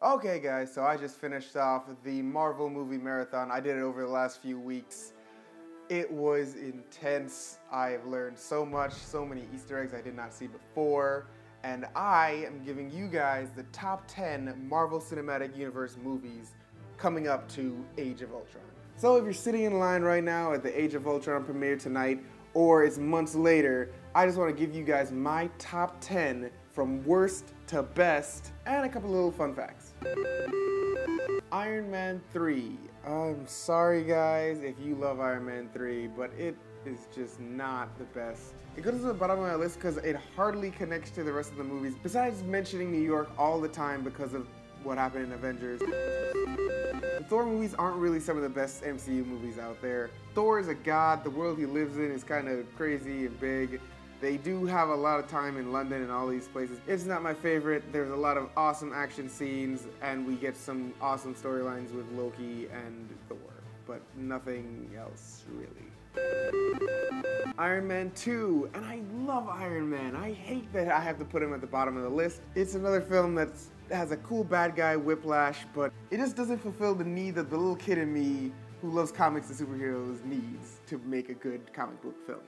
Okay guys, so I just finished off the Marvel movie marathon. I did it over the last few weeks. It was intense. I've learned so much, so many Easter eggs I did not see before. And I am giving you guys the top 10 Marvel Cinematic Universe movies coming up to Age of Ultron. So if you're sitting in line right now at the Age of Ultron premiere tonight, or it's months later, I just want to give you guys my top 10 from worst to best, and a couple little fun facts. Iron Man 3. I'm sorry guys if you love Iron Man 3, but it is just not the best. It goes to the bottom of my list because it hardly connects to the rest of the movies, besides mentioning New York all the time because of what happened in Avengers. The Thor movies aren't really some of the best MCU movies out there. Thor is a god, the world he lives in is kind of crazy and big. They do have a lot of time in London and all these places. It's not my favorite. There's a lot of awesome action scenes, and we get some awesome storylines with Loki and Thor, but nothing else really. Iron Man 2, and I love Iron Man. I hate that I have to put him at the bottom of the list. It's another film that has a cool bad guy, Whiplash, but it just doesn't fulfill the need that the little kid in me who loves comics and superheroes needs to make a good comic book film.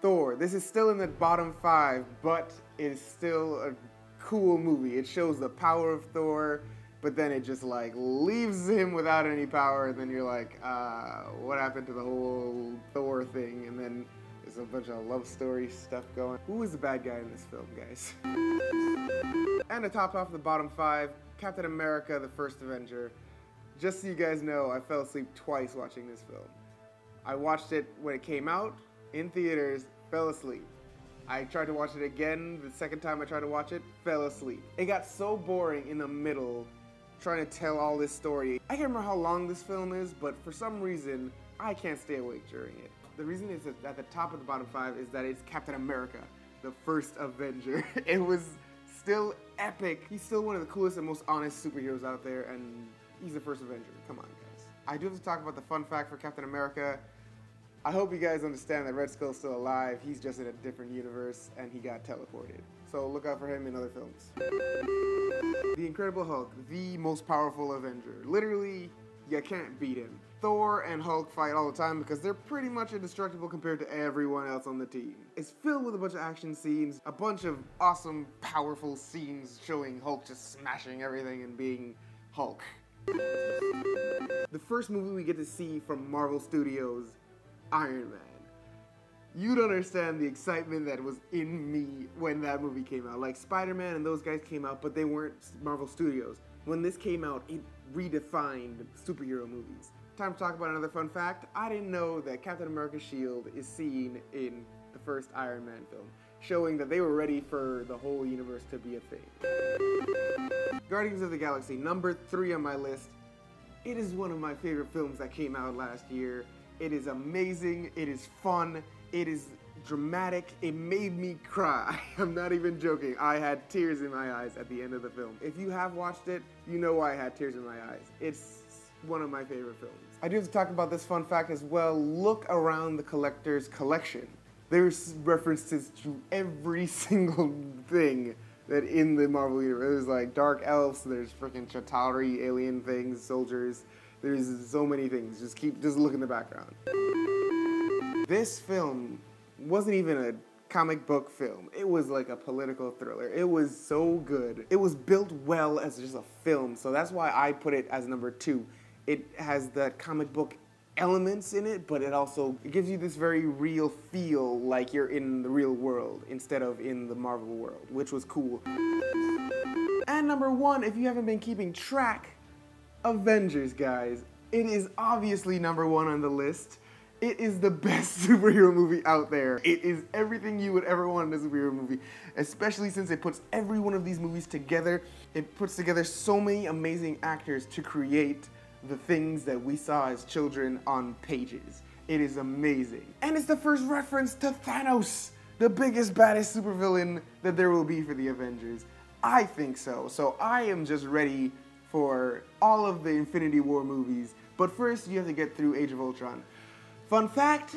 Thor. This is still in the bottom 5, but it is still a cool movie. It shows the power of Thor, but then it just like leaves him without any power, and then you're like, what happened to the whole Thor thing? And then there's a bunch of love story stuff going. Who is the bad guy in this film, guys? And to top off the bottom 5, Captain America, the First Avenger. Just so you guys know, I fell asleep twice watching this film. I watched it when it came out, in theaters, fell asleep. I tried to watch it again, the second time I tried to watch it, fell asleep. It got so boring in the middle, trying to tell all this story. I can't remember how long this film is, but for some reason, I can't stay awake during it. The reason it's at the top of the bottom 5 is that it's Captain America, the First Avenger. It was still epic. He's still one of the coolest and most honest superheroes out there, and he's the First Avenger. Come on, guys. I do have to talk about the fun fact for Captain America. I hope you guys understand that Red Skull's still alive. He's just in a different universe, and he got teleported. So look out for him in other films. The Incredible Hulk, the most powerful Avenger. Literally, you can't beat him. Thor and Hulk fight all the time because they're pretty much indestructible compared to everyone else on the team. It's filled with a bunch of action scenes, a bunch of awesome, powerful scenes showing Hulk just smashing everything and being Hulk. The first movie we get to see from Marvel Studios, Iron Man. You don't understand the excitement that was in me when that movie came out. Like Spider-Man and those guys came out, but they weren't Marvel Studios. When this came out, it redefined superhero movies. Time to talk about another fun fact. I didn't know that Captain America's shield is seen in the first Iron Man film, showing that they were ready for the whole universe to be a thing. Guardians of the Galaxy, number 3 on my list. It is one of my favorite films that came out last year. It is amazing, it is fun, it is dramatic, it made me cry. I'm not even joking, I had tears in my eyes at the end of the film. If you have watched it, you know why I had tears in my eyes. It's one of my favorite films. I do have to talk about this fun fact as well. Look around the collector's collection. There's references to every single thing that in the Marvel universe. There's like dark elves, there's freaking Chitauri alien things, soldiers. There's so many things. Just look in the background. This film wasn't even a comic book film. It was like a political thriller. It was so good. It was built well as just a film, so that's why I put it as number 2. It has the comic book elements in it, but it gives you this very real feel like you're in the real world instead of in the Marvel world, which was cool. And number 1, if you haven't been keeping track, Avengers, guys. It is obviously number 1 on the list. It is the best superhero movie out there. It is everything you would ever want in a superhero movie, especially since it puts every one of these movies together. It puts together so many amazing actors to create the things that we saw as children on pages. It is amazing. And it's the first reference to Thanos, the biggest, baddest supervillain that there will be for the Avengers. I think so. So I am just ready for all of the Infinity War movies. But first, you have to get through Age of Ultron. Fun fact,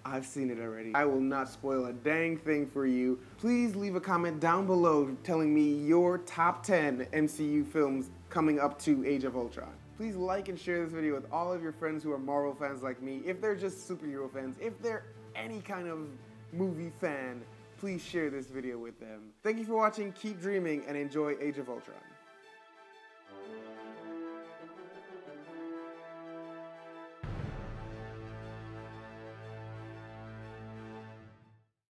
I've seen it already. I will not spoil a dang thing for you. Please leave a comment down below telling me your top 10 MCU films coming up to Age of Ultron. Please like and share this video with all of your friends who are Marvel fans like me. If they're just superhero fans, if they're any kind of movie fan, please share this video with them. Thank you for watching, keep dreaming, and enjoy Age of Ultron.